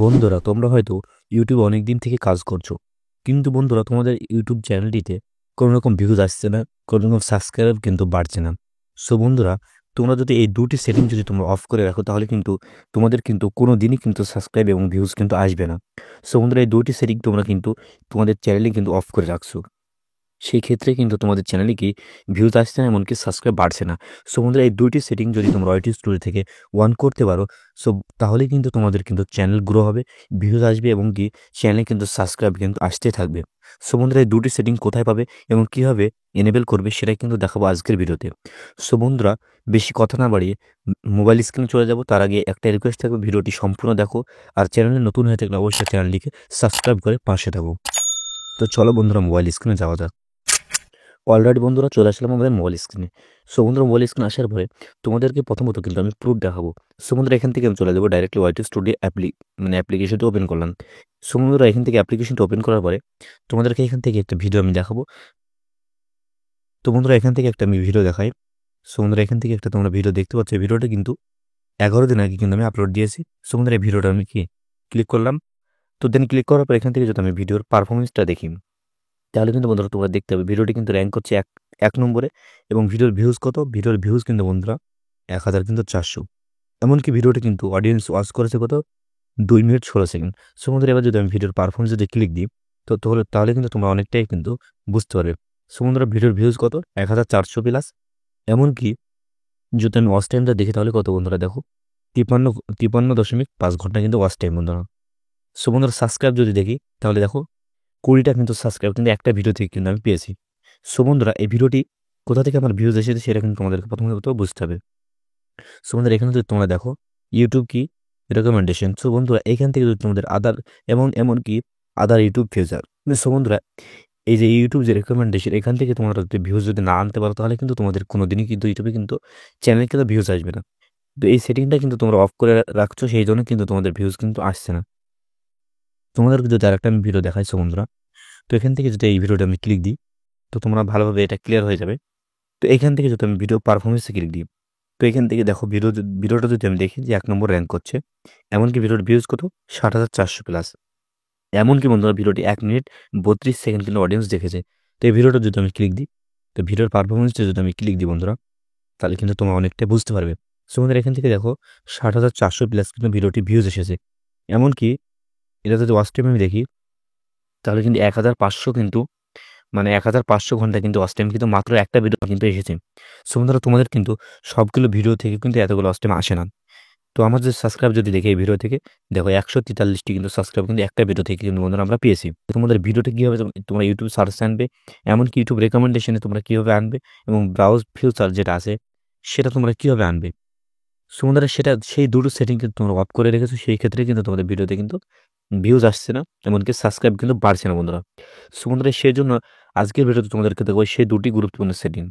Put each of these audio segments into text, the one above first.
বন্ধুরা তোমরা হয়তো ইউটিউবে অনেক দিন থেকে কাজ করছো, কিন্তু বন্ধুরা তোমাদের ইউটিউব চ্যানেলটিতে কোনো রকম ভিউজ আসছে না, কোনো রকম সাবস্ক্রাইব কিন্তু বাড়ছে না। সো বন্ধুরা, তোমরা যদি এই দুটি সেটিং যদি তোমরা অফ করে রাখো তাহলে কিন্তু তোমাদের কিন্তু কোনো দিনই কিন্তু সাবস্ক্রাইব এবং ভিউজ কিন্তু আসবে না। সো বন্ধুরা, এই দুটি সেটিং তোমরা কিন্তু তোমাদের চ্যানেলে কিন্তু অফ করে রাখছো, সেই ক্ষেত্রে কিন্তু তোমাদের চ্যানেলে কি ভিউজ আসছে না, এমনকি সাবস্ক্রাইব বাড়ছে না। সো বন্ধুরা, এই দুইটি সেটিং যদি তোমরা ওয়াইটি স্টোরি থেকে অন করতে পারো, সো তাহলে কিন্তু তোমাদের কিন্তু চ্যানেল গ্রো হবে, ভিউজ আসবে এবং কি চ্যানেলে কিন্তু সাবস্ক্রাইব কিন্তু আসতে থাকবে। সো বন্ধুরা, এই দুটি সেটিং কোথায় পাবে এবং কীভাবে এনেবেল করবে সেটাই কিন্তু দেখাবো আজকের ভিডিওতে। সো বন্ধুরা, বেশি কথা না বাড়িয়ে মোবাইল স্ক্রিনে চলে যাব। তার আগে একটা রিকোয়েস্ট থাকবে, ভিডিওটি সম্পূর্ণ দেখো, আর চ্যানেলে নতুন হয়ে থাকলে অবশ্যই চ্যানেলটিকে সাবস্ক্রাইব করে পাশে থাকো। তো চলো বন্ধুরা, মোবাইল স্ক্রিনে যাওয়া যাক। অলরেডি বন্ধুরা চলে আসলাম আমাদের মোবাইল স্ক্রিনে। সো বন্ধুরা, মোবাইল স্ক্রিনে আসার পরে তোমাদেরকে প্রথমত কিন্তু আমি প্রুফ দেখাবো। সো বন্ধুরা, এখান থেকে আমি চলে যাবো ডাইরেক্টলি ওয়াইটি স্টুডিও অ্যাপ্লিকেশনটি ওপেন করলাম। সো বন্ধুরা, এখান থেকে অ্যাপ্লিকেশনটা ওপেন করার পরে তোমাদেরকে এখান থেকে একটা ভিডিও আমি দেখাবো। তো বন্ধুরা, এখান থেকে একটা আমি ভিডিও দেখাই। সো বন্ধুরা, এখান থেকে একটা তোমরা ভিডিও দেখতে পাচ্ছ। ভিডিওটা কিন্তু 11 দিন আগে কিন্তু আমি আপলোড দিয়েছি। সো বন্ধুরা, এই ভিডিওটা আমি ক্লিক করলাম। তো দেন ক্লিক করার পর এখান থেকে যদি আমি ভিডিওর পারফরমেন্সটা দেখি, তাহলে কিন্তু বন্ধুরা তোমরা দেখতে পাবে ভিডিওটি কিন্তু র্যাঙ্ক করছে এক এক নম্বরে। এবং ভিডিওর ভিউজ কত? ভিডিওর ভিউজ কিন্তু বন্ধুরা 1000 কিন্তু 400। এমনকি ভিডিওটি কিন্তু অডিয়েন্স ওয়াচ করেছে কত? 2 মিনিট 16 সেকেন্ড। সো বন্ধুরা, এবার যদি আমি ভিডিওর পারফরমেন্স যদি ক্লিক দিই, তো তাহলে কিন্তু তোমরা অনেকটাই কিন্তু বুঝতে পারবে। সো বন্ধুরা, ভিডিওর ভিউজ কত? 1400 প্লাস। এমনকি যদি আমি ওয়াচ টাইমটা দেখি তাহলে কত বন্ধুরা দেখো, 53.5 ঘন্টা কিন্তু ওয়াচ টাইম বন্ধুরা। সো বন্ধুরা, সাবস্ক্রাইব যদি দেখি তাহলে দেখো 20টা কিন্তু সাবস্ক্রাইব কিন্তু একটা ভিডিও থেকে কিন্তু আমি পেয়েছি। সো বন্ধুরা, এই ভিডিওটি কোথা থেকে আমার ভিউজ এসেছে সেটা কিন্তু তোমাদেরকে প্রথমত বুঝতে হবে। সো বন্ধুরা, এখানে যদি তোমরা দেখো ইউটিউব কি রেকমেন্ডেশন। সো বন্ধুরা, এখান থেকে যদি তোমাদের আদার এমনকি আদার ইউটিউব ফিচার। সো বন্ধুরা, এই যে ইউটিউব যে রেকমেন্ডেশন, এখান থেকে তোমরা যদি ভিউজ যদি না আনতে পারো তাহলে কিন্তু তোমাদের কোনোদিনই কিন্তু ইউটিউবে কিন্তু চ্যানেলে কিন্তু ভিউজ আসবে না। তো এই সেটিংটা কিন্তু তোমরা অফ করে রাখছো, সেই জন্য কিন্তু তোমাদের ভিউজ কিন্তু আসছে না। তোমাদেরকে যদি আরেকটা আমি ভিডিও দেখাই, সো বন্ধুরা, তো এখান থেকে যদি এই ভিডিওটা আমি ক্লিক দিই, তো তোমরা ভালোভাবে এটা ক্লিয়ার হয়ে যাবে। তো এখান থেকে যদি আমি ভিডিও পারফরমেন্সে ক্লিক দিই, তো এখান থেকে দেখো ভিডিওটা যদি আমি দেখি যে 1 নম্বর র্যাঙ্ক করছে। এমনকি ভিডিওর ভিউজ কত? 60,400 প্লাস। এমনকি বন্ধুরা, ভিডিওটি 1 মিনিট 32 সেকেন্ড কিন্তু অডিয়েন্স দেখেছে। তো এই ভিডিওটা যদি আমি ক্লিক দিই, তো ভিডিওর পারফরমেন্সটা যদি আমি ক্লিক দিই বন্ধুরা, তাহলে কিন্তু তোমরা অনেকটাই বুঝতে পারবে। সো বন্ধুরা, এখান থেকে দেখো 60,400 প্লাস কিন্তু ভিডিওটি ভিউজ এসেছে। এমনকি এটা যদি ওয়াচ টাইম আমি দেখি, তাহলে কিন্তু 1,500 কিন্তু, মানে 1,500 ঘন্টা কিন্তু ওয়াচ টাইম কিন্তু মাত্র একটা ভিডিও কিন্তু এসেছে। সো বন্ধুরা, তোমাদের কিন্তু সবগুলো ভিডিও থেকে কিন্তু এতগুলো ওয়াচ টাইম আসে না। তো আমার যে সাবস্ক্রাইব যদি দেখে এই ভিডিও থেকে, দেখো 143টি কিন্তু সাবস্ক্রাইব কিন্তু একটা ভিডিও থেকে কিন্তু বন্ধুরা আমরা পেয়েছি। তো তোমাদের ভিডিওটা কীভাবে তোমরা ইউটিউব সার্চ আনবে, এমনকি ইউটিউব রেকমেন্ডেশনে তোমরা কীভাবে আনবে, এবং ব্রাউজ ফিউচার যেটা আছে সেটা তোমরা কীভাবে আনবে। সো বন্ধুরা, সেই দুটো সেটিং কিন্তু তোমরা অফ করে রেখেছো, সেই ক্ষেত্রে কিন্তু তোমাদের ভিডিওতে কিন্তু ভিউজ আসছে না, এমনকি সাবস্ক্রাইব কিন্তু বাড়ছে না বন্ধুরা। সো বন্ধুরা, সেজন্য আজকের ভিডিওতে তোমাদেরকে দেখো সেই দুটি গুরুত্বপূর্ণ সেটিং।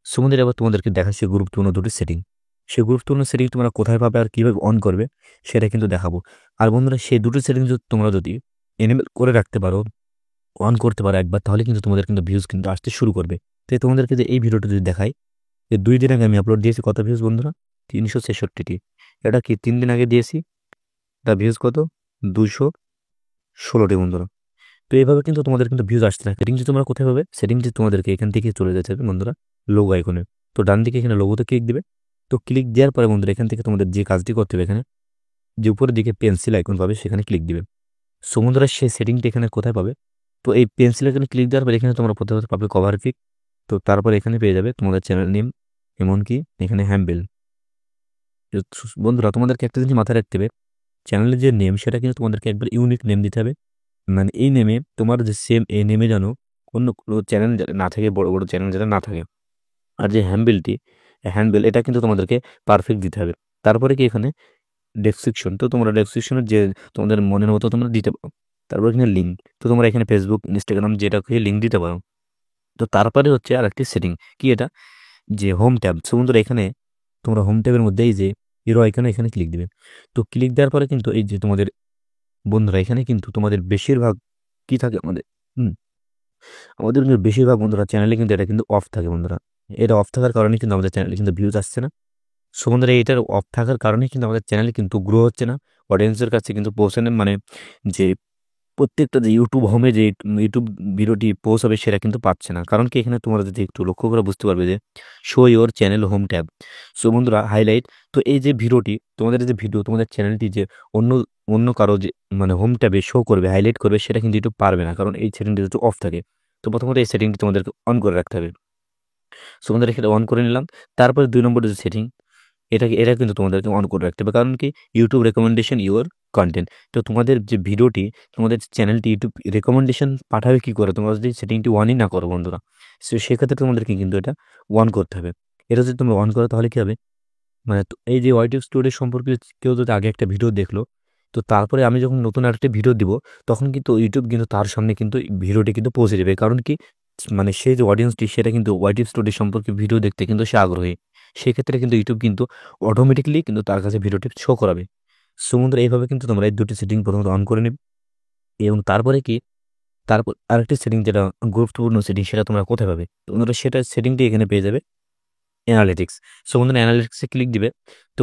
সো বন্ধুরা, এবার তোমাদেরকে দেখাচ্ছি গুরুত্বপূর্ণ দুটি সেটিং। সেই গুরুত্বপূর্ণ সেটিং তোমরা কোথায় পাবে আর কীভাবে অন করবে সেটা কিন্তু দেখাবো। আর বন্ধুরা, সেই দুটো সেটিং তোমরা যদি এনেবল করে রাখতে পারো, অন করতে পারো একবার, তাহলে কিন্তু তোমাদের কিন্তু ভিউজ কিন্তু আসতে শুরু করবে। তাই তোমাদেরকে যে এই ভিডিওটা যদি দেখাই, যে 2 দিন আগে আমি আপলোড দিয়েছি, কত ভিউজ বন্ধুরা? 366টি। এটা কি 3 দিন আগে দিয়েছি, তার ভিউজ কত? 216টি বন্ধুরা। তো এইভাবে কিন্তু তোমাদের কিন্তু ভিউজ আসতে থাকে। সেটিংটি তোমরা কোথায় পাবে? সেটিংটি তোমাদেরকে এখান থেকে চলে যেতে হবে বন্ধুরা, লোগো আইকনে। তো ডান দিকে এখানে লোগোতে ক্লিক দিবে। তো ক্লিক দেওয়ার পরে বন্ধুরা, এখান থেকে তোমাদের যে কাজটি করতে হবে, এখানে যে উপরের দিকে পেন্সিল আইকন পাবে সেখানে ক্লিক দিবে। সো বন্ধুরা, সেই সেটিংটি এখানে কোথায় পাবে? তো এই পেন্সিল আইকনে ক্লিক দেওয়ার পর এখানে তোমরা প্রথমত পাবে কভার পিক। তো তারপর এখানে পেয়ে যাবে তোমাদের চ্যানেল নেম, এমনকি এখানে হ্যাম্বেল। বন্ধুরা, তোমাদেরকে একটা জিনিস মাথায় রাখতে হবে, চ্যানেলের যে নেম সেটা কিন্তু তোমাদেরকে একবার ইউনিক নেম দিতে হবে। মানে এই নেমে তোমার যে সেম এই নেমে যেন অন্য কোনো চ্যানেল না থাকে, বড় বড় চ্যানেল যেন না থাকে। আর যে হ্যান্ডবেল এটা কিন্তু তোমাদেরকে পারফেক্ট দিতে হবে। তারপরে কি এখানে ডেসক্রিপশন, তো তোমরা ডেসক্রিপশনের যে তোমাদের মনের মতো তোমরা দিতে পারো। তারপর এখানে লিঙ্ক, তো তোমরা এখানে ফেসবুক, ইনস্টাগ্রাম যেটাকে লিঙ্ক দিতে পারো। তো তারপরে হচ্ছে আর একটি সেটিং, কি এটা? যে হোম ট্যাব। সো বন্ধুরা, এখানে তোমরা হোম ট্যাবের মধ্যে এই যে হিরো আইকনে এখানে ক্লিক দিবে। তো ক্লিক দেওয়ার পরে কিন্তু এই যে তোমাদের বন্ধুরা, এখানে কিন্তু তোমাদের বেশিরভাগ কি থাকে আমাদের, আমাদের কিন্তু বেশিরভাগ বন্ধুরা চ্যানেলে কিন্তু এটা কিন্তু অফ থাকে বন্ধুরা। এটা অফ থাকার কারণে কিন্তু আমাদের চ্যানেলে কিন্তু ভিউজ আসছে না। সো বন্ধুরা এটার অফ থাকার কারণে কিন্তু আমাদের চ্যানেল কিন্তু গ্রো হচ্ছে না, অডিয়েন্সের কাছে কিন্তু পৌঁছানো মানে যে প্রত্যেকটা যে ইউটিউব হোমে যে ইউটিউব ভিডিওটি পৌঁছাবে সেটা কিন্তু পাচ্ছে না। কারণ কি এখানে তোমরা যদি একটু লক্ষ্য করে বুঝতে পারবে যে show your channel home tab. So বন্ধুরা হাইলাইট, তো এই যে ভিডিওটি তোমাদের যে ভিডিও তোমাদের চ্যানেলটি যে অন্য অন্য কারো যে মানে হোম ট্যাবে শো করবে হাইলাইট করবে সেটা কিন্তু ইউটিউব পারবে না, কারণ এই সেটিংটি যদি অফ থাকে। তো প্রথমত এই সেটিংটি তোমাদেরকে অন করে রাখতে হবে। সো তোমাদের এখানে অন করে নিলাম। তারপরে ২ নম্বরের যে সেটিং এটা কিন্তু তোমাদেরকে অন করে রাখতে হবে। কারণ কি ইউটিউব রেকমেন্ডেশন ইউর কনটেন্ট। তো তোমাদের যে ভিডিওটি তোমাদের চ্যানেলটি ইউটিউব রেকমেন্ডেশন পাঠাবে কি করে তোমরা যদি সেটিংটি অনই না করো বন্ধুরা। সো সেক্ষেত্রে তোমাদেরকে কিন্তু এটা অন করতে হবে। এটা যদি তোমরা অন করো তাহলে কি হবে, মানে এই যে ইউটিউব স্টুডিও সম্পর্কে কেউ যদি আগে একটা ভিডিও দেখলো, তো তারপরে আমি যখন নতুন আরেকটা ভিডিও দিব তখন কিন্তু ইউটিউব কিন্তু তার সামনে কিন্তু এই ভিডিওটি কিন্তু পৌঁছে যাবে। কারণ কি মানে সেই যে অডিয়েন্সটি সেটা কিন্তু ইউটিউব স্টুডিও সম্পর্কে ভিডিও দেখতে কিন্তু সে আগ্রহী। সেক্ষেত্রে কিন্তু ইউটিউব কিন্তু অটোমেটিক্যালি কিন্তু তার কাছে ভিডিওটি শো করাবে। সো বন্ধুরা এইভাবে কিন্তু তোমরা এই দুটি সেটিং প্রথমত অন করে নেবে। এবং তারপরে কি, তারপর আরেকটি সেটিং যেটা গুরুত্বপূর্ণ সেটিং সেটা তোমরা কোথায় পাবে, তোমরা সেটা সেটিংটি এখানে পেয়ে যাবে অ্যানালিটিক্স। সো বন্ধুরা অ্যানালিটিক্সে ক্লিক দিবে। তো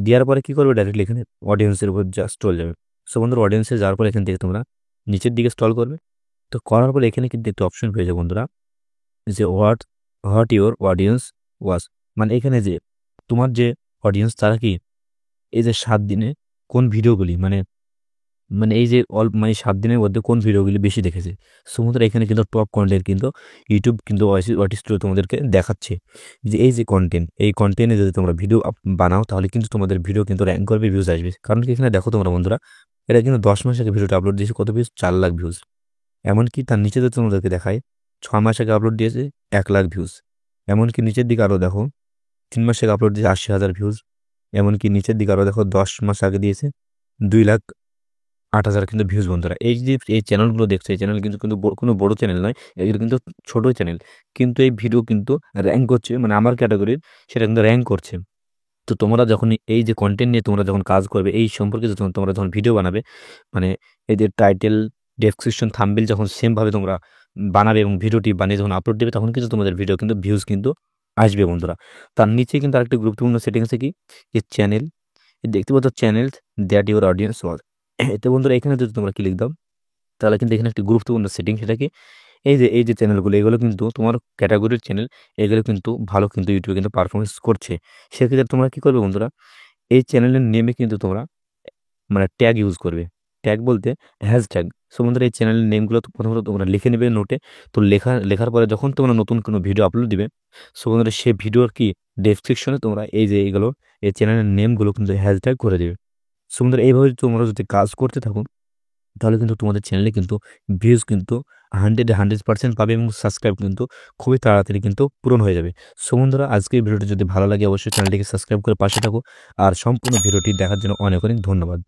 দেওয়ার পরে কি করবে, ডাইরেক্টলি এখানে অডিয়েন্সের উপর জাস্ট চলে যাবে। সো বন্ধুরা অডিয়েন্সে যাওয়ার পরে এখান থেকে তোমরা নিচের দিকে স্ক্রল করবে। তো করার পরে এখানে কিন্তু একটা অপশন পেয়ে যাবে বন্ধুরা, যে হোয়াট ইউর অডিয়েন্স ওয়াচ। মানে এখানে যে তোমার যে অডিয়েন্স তারা কি এই যে ৭ দিনে কোন ভিডিওগুলি মানে মানে এই যে মানে ৭ দিনের মধ্যে কোন ভিডিওগুলি বেশি দেখেছে। সো বন্ধুরা এখানে কিন্তু টপ কন্টেন্ট কিন্তু ইউটিউব কিন্তু ওয়াইটি স্টুডিও তোমাদেরকে দেখাচ্ছে যে এই যে কন্টেন্ট, এই কন্টেন্টে যদি তোমরা ভিডিও বানাও তাহলে কিন্তু তোমাদের ভিডিও কিন্তু র্যাঙ্ক করবে, ভিউজ আসবে। কারণ কি এখানে দেখো তোমরা বন্ধুরা, এটা কিন্তু ১০ মাস আগে ভিডিওটা আপলোড দিয়েছে, কত ভিউজ, ৪ লাখ ভিউজ। এমনকি তার নিচে যদি তোমাদেরকে দেখায় ৬ মাস আগে আপলোড দিয়েছে ১ লাখ ভিউজ। এমনকি নিচের দিকে আরও দেখো ৩ মাস আগে আপলোড দিয়েছে ৮০,০০০ ভিউজ। এমনকি নিচের দিকে আরও দেখো ১০ মাস আগে দিয়েছে ২,৮০,০০০ কিন্তু ভিউজ। বন্ধুরা এই যে এই চ্যানেলগুলো দেখছো, এই চ্যানেল কিন্তু কিন্তু কোনো বড় চ্যানেল নয়, এগুলো কিন্তু ছোট চ্যানেল। কিন্তু এই ভিডিও কিন্তু র্যাঙ্ক করছে, মানে আমার ক্যাটাগরির সেটা কিন্তু র্যাঙ্ক করছে। তো তোমরা যখন এই যে কন্টেন্ট নিয়ে তোমরা যখন কাজ করবে এই সম্পর্কে যখন তোমরা যখন ভিডিও বানাবে, মানে এই যে টাইটেল, ডেসক্রিপশন, থাম্বনেইল যখন সেমভাবে তোমরা বানাবে এবং ভিডিওটি বানিয়ে যখন আপলোড দেবে তখন কিন্তু তোমাদের ভিডিও কিন্তু ভিউজ কিন্তু আসবে বন্ধুরা। তার নিচে কিন্তু আরেকটি গুরুত্বপূর্ণ সেটিং আছে কি, যে চ্যানেল, দেখতে পাচ্ছ channel that your audience watch. এতে বন্ধুরা এখানে যদি তোমরা ক্লিক দাও তাহলে কিন্তু এখানে একটি গুরুত্বপূর্ণ সেটিং, সেটা কি এই যে চ্যানেলগুলো এগুলো কিন্তু তোমার ক্যাটাগরির চ্যানেল, এগুলো কিন্তু ভালো কিন্তু ইউটিউবে কিন্তু পারফরমেন্স করছে। সেক্ষেত্রে তোমরা কি করবে বন্ধুরা, এই চ্যানেলের নেমে কিন্তু তোমরা মানে ট্যাগ ইউজ করবে। ট্যাগ বলতে হ্যাশট্যাগ। সো বন্ধুরা এই চ্যানেলের নেমগুলো তো প্রথমত তোমরা লিখে নেবে নোটে। তো লেখার পরে যখন তোমরা নতুন কোনো ভিডিও আপলোড দিবে, সো বন্ধুরা সেই ভিডিওর কি ডেসক্রিপশনে তোমরা এই যে এইগুলো এই চ্যানেলের নেমগুলো কিন্তু হ্যাশট্যাগ করে দেবে। সো বন্ধুরা এইভাবে তোমরা যদি কাজ করতে থাকো তাহলে কিন্তু তোমাদের চ্যানেলে কিন্তু ভিউজ কিন্তু 100% পাবে এবং সাবস্ক্রাইব কিন্তু খুবই তাড়াতাড়ি কিন্তু পূরণ হয়ে যাবে। সো বন্ধুরা আজকের ভিডিওটি যদি ভালো লাগে অবশ্যই চ্যানেলটিকে সাবস্ক্রাইব করে পাশে থাকো। আর সম্পূর্ণ ভিডিওটি দেখার জন্য অনেক অনেক ধন্যবাদ।